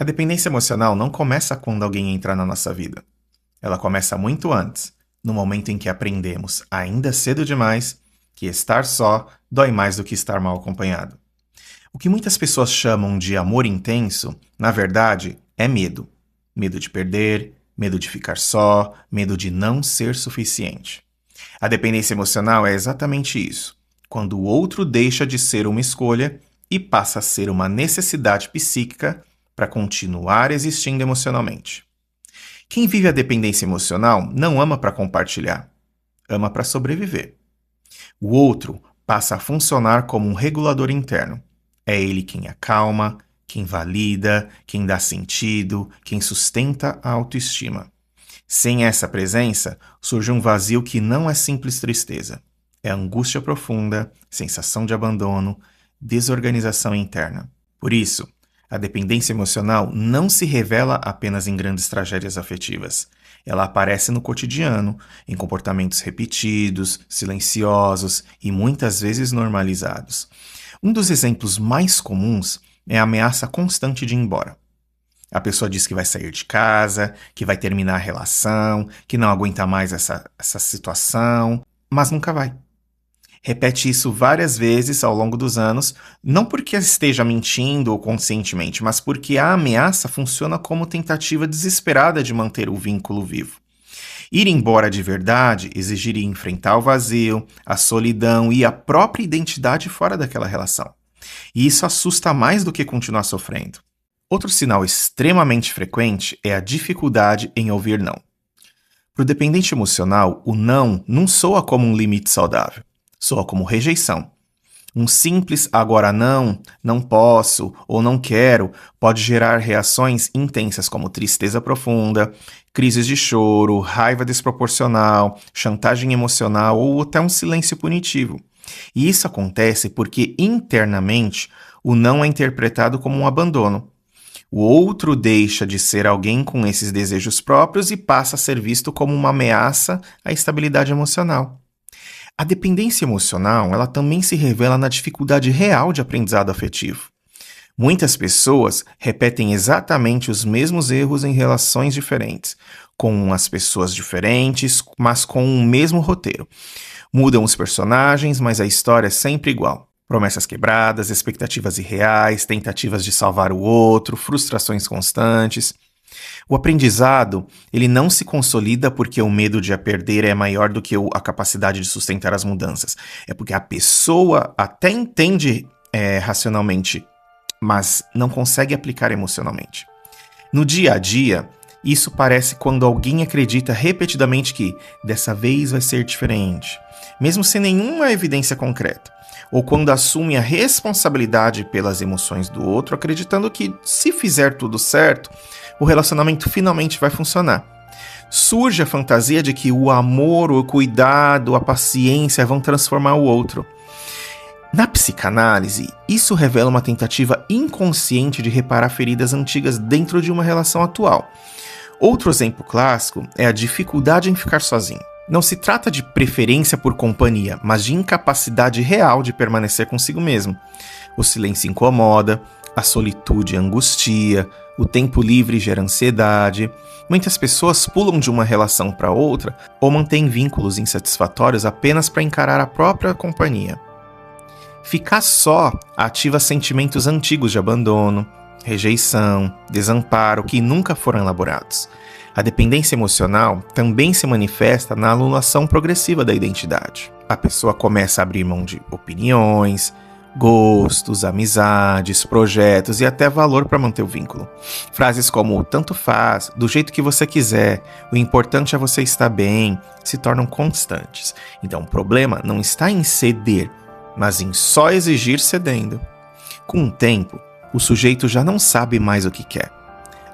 A dependência emocional não começa quando alguém entra na nossa vida. Ela começa muito antes, no momento em que aprendemos, ainda cedo demais, que estar só dói mais do que estar mal acompanhado. O que muitas pessoas chamam de amor intenso, na verdade, é medo. Medo de perder, medo de ficar só, medo de não ser suficiente. A dependência emocional é exatamente isso. Quando o outro deixa de ser uma escolha e passa a ser uma necessidade psíquica para continuar existindo emocionalmente. Quem vive a dependência emocional não ama para compartilhar, ama para sobreviver. O outro passa a funcionar como um regulador interno. É ele quem acalma, quem valida, quem dá sentido, quem sustenta a autoestima. Sem essa presença, surge um vazio que não é simples tristeza. É angústia profunda, sensação de abandono, desorganização interna. Por isso, a dependência emocional não se revela apenas em grandes tragédias afetivas. Ela aparece no cotidiano, em comportamentos repetidos, silenciosos e muitas vezes normalizados. Um dos exemplos mais comuns é a ameaça constante de ir embora. A pessoa diz que vai sair de casa, que vai terminar a relação, que não aguenta mais essa situação, mas nunca vai. Repete isso várias vezes ao longo dos anos, não porque esteja mentindo ou conscientemente, mas porque a ameaça funciona como tentativa desesperada de manter o vínculo vivo. Ir embora de verdade exigiria enfrentar o vazio, a solidão e a própria identidade fora daquela relação. E isso assusta mais do que continuar sofrendo. Outro sinal extremamente frequente é a dificuldade em ouvir não. Para o dependente emocional, o não soa como um limite saudável. Soa como rejeição. Um simples agora não posso ou não quero pode gerar reações intensas como tristeza profunda, crises de choro, raiva desproporcional, chantagem emocional ou até um silêncio punitivo. E isso acontece porque internamente o não é interpretado como um abandono. O outro deixa de ser alguém com esses desejos próprios e passa a ser visto como uma ameaça à estabilidade emocional. A dependência emocional, ela também se revela na dificuldade real de aprendizado afetivo. Muitas pessoas repetem exatamente os mesmos erros em relações diferentes, com as pessoas diferentes, mas com o mesmo roteiro. Mudam os personagens, mas a história é sempre igual. Promessas quebradas, expectativas irreais, tentativas de salvar o outro, frustrações constantes. O aprendizado, ele não se consolida porque o medo de a perder é maior do que a capacidade de sustentar as mudanças. É porque a pessoa até entende racionalmente, mas não consegue aplicar emocionalmente. No dia a dia, isso parece quando alguém acredita repetidamente que dessa vez vai ser diferente, mesmo sem nenhuma evidência concreta. Ou quando assume a responsabilidade pelas emoções do outro, acreditando que se fizer tudo certo, o relacionamento finalmente vai funcionar. Surge a fantasia de que o amor, o cuidado, a paciência vão transformar o outro. Na psicanálise, isso revela uma tentativa inconsciente de reparar feridas antigas dentro de uma relação atual. Outro exemplo clássico é a dificuldade em ficar sozinho. Não se trata de preferência por companhia, mas de incapacidade real de permanecer consigo mesmo. O silêncio incomoda, a solitude angustia, o tempo livre gera ansiedade. Muitas pessoas pulam de uma relação para outra ou mantêm vínculos insatisfatórios apenas para encarar a própria companhia. Ficar só ativa sentimentos antigos de abandono, rejeição, desamparo que nunca foram elaborados. A dependência emocional também se manifesta na anulação progressiva da identidade. A pessoa começa a abrir mão de opiniões, gostos, amizades, projetos e até valor para manter o vínculo. Frases como tanto faz, do jeito que você quiser, o importante é você estar bem, se tornam constantes. Então o problema não está em ceder, mas em só exigir cedendo. Com o tempo, o sujeito já não sabe mais o que quer.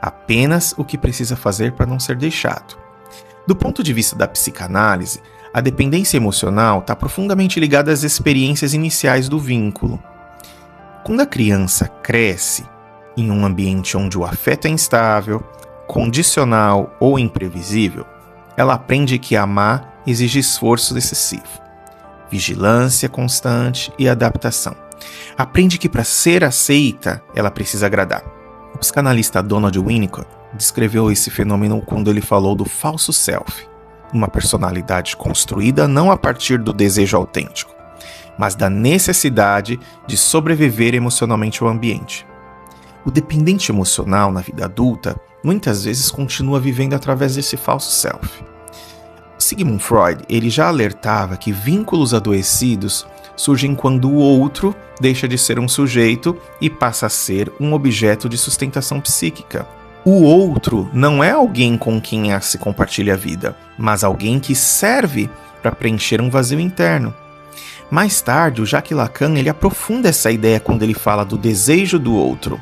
Apenas o que precisa fazer para não ser deixado. Do ponto de vista da psicanálise, a dependência emocional está profundamente ligada às experiências iniciais do vínculo. Quando a criança cresce em um ambiente onde o afeto é instável, condicional ou imprevisível, ela aprende que amar exige esforço excessivo, vigilância constante e adaptação. Aprende que para ser aceita, ela precisa agradar. O psicanalista Donald Winnicott descreveu esse fenômeno quando ele falou do falso self, uma personalidade construída não a partir do desejo autêntico, mas da necessidade de sobreviver emocionalmente ao ambiente. O dependente emocional na vida adulta muitas vezes continua vivendo através desse falso self. Sigmund Freud ele já alertava que vínculos adoecidos surgem quando o outro deixa de ser um sujeito e passa a ser um objeto de sustentação psíquica. O outro não é alguém com quem se compartilha a vida, mas alguém que serve para preencher um vazio interno. Mais tarde, o Jacques Lacan ele aprofunda essa ideia quando ele fala do desejo do outro.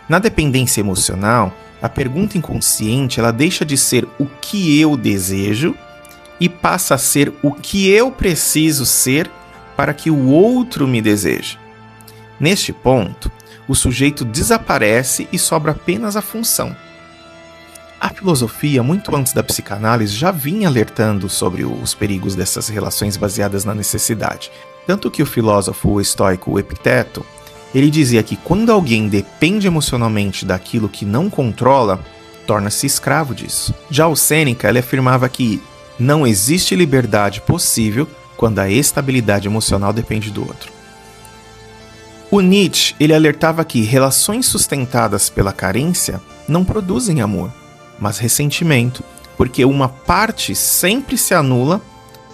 Na dependência emocional, a pergunta inconsciente ela deixa de ser o que eu desejo e passa a ser o que eu preciso ser para que o outro me deseje. Neste ponto, o sujeito desaparece e sobra apenas a função. A filosofia, muito antes da psicanálise, já vinha alertando sobre os perigos dessas relações baseadas na necessidade. Tanto que o filósofo estoico Epicteto, ele dizia que quando alguém depende emocionalmente daquilo que não controla, torna-se escravo disso. Já o Sêneca, ele afirmava que não existe liberdade possível quando a estabilidade emocional depende do outro. O Nietzsche, ele alertava que relações sustentadas pela carência não produzem amor, mas ressentimento, porque uma parte sempre se anula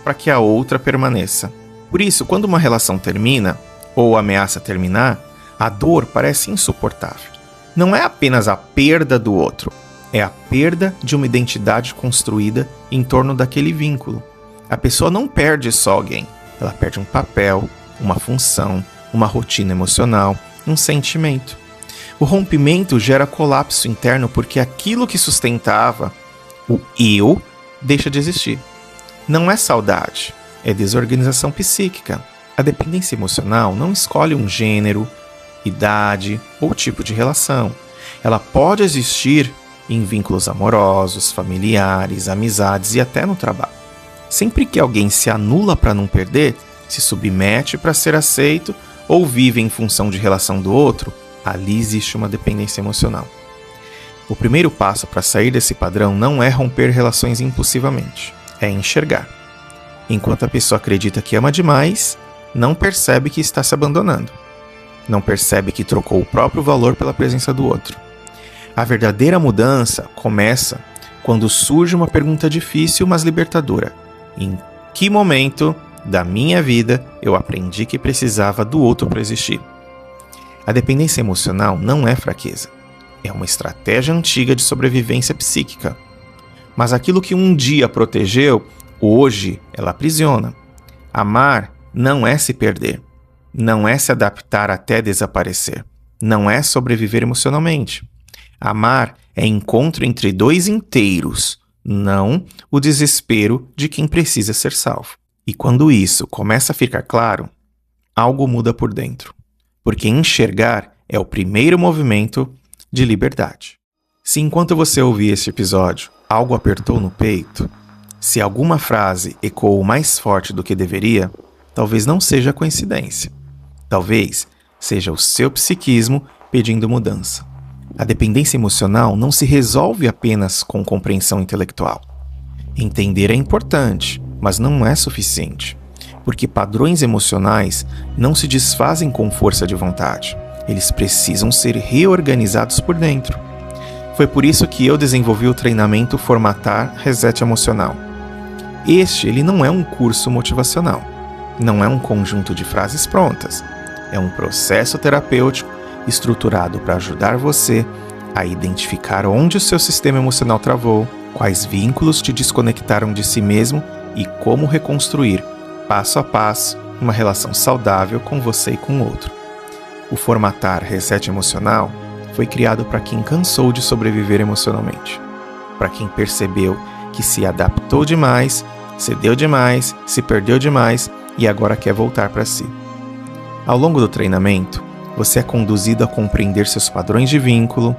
para que a outra permaneça. Por isso, quando uma relação termina, ou ameaça terminar, a dor parece insuportável. Não é apenas a perda do outro, é a perda de uma identidade construída em torno daquele vínculo. A pessoa não perde só alguém, ela perde um papel, uma função, uma rotina emocional, um sentimento. O rompimento gera colapso interno porque aquilo que sustentava o eu deixa de existir. Não é saudade, é desorganização psíquica. A dependência emocional não escolhe um gênero, idade ou tipo de relação. Ela pode existir em vínculos amorosos, familiares, amizades e até no trabalho. Sempre que alguém se anula para não perder, se submete para ser aceito ou vive em função de relação do outro, ali existe uma dependência emocional. O primeiro passo para sair desse padrão não é romper relações impulsivamente, é enxergar. Enquanto a pessoa acredita que ama demais, não percebe que está se abandonando. Não percebe que trocou o próprio valor pela presença do outro. A verdadeira mudança começa quando surge uma pergunta difícil, mas libertadora. Em que momento da minha vida eu aprendi que precisava do outro para existir? A dependência emocional não é fraqueza. É uma estratégia antiga de sobrevivência psíquica. Mas aquilo que um dia protegeu, hoje ela aprisiona. Amar não é se perder. Não é se adaptar até desaparecer. Não é sobreviver emocionalmente. Amar é encontro entre dois inteiros, não o desespero de quem precisa ser salvo. E quando isso começa a ficar claro, algo muda por dentro. Porque enxergar é o primeiro movimento de liberdade. Se enquanto você ouvia este episódio, algo apertou no peito, se alguma frase ecoou mais forte do que deveria, talvez não seja coincidência. Talvez seja o seu psiquismo pedindo mudança. A dependência emocional não se resolve apenas com compreensão intelectual. Entender é importante, mas não é suficiente, porque padrões emocionais não se desfazem com força de vontade. Eles precisam ser reorganizados por dentro. Foi por isso que eu desenvolvi o treinamento Formatar Reset Emocional. Ele não é um curso motivacional, não é um conjunto de frases prontas. É um processo terapêutico estruturado para ajudar você a identificar onde o seu sistema emocional travou, quais vínculos te desconectaram de si mesmo e como reconstruir, passo a passo, uma relação saudável com você e com o outro. O Formatar Reset Emocional foi criado para quem cansou de sobreviver emocionalmente, para quem percebeu que se adaptou demais, cedeu demais, se perdeu demais e agora quer voltar para si. Ao longo do treinamento, você é conduzido a compreender seus padrões de vínculo,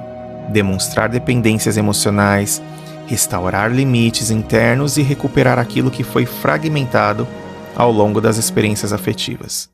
demonstrar dependências emocionais, restaurar limites internos e recuperar aquilo que foi fragmentado ao longo das experiências afetivas.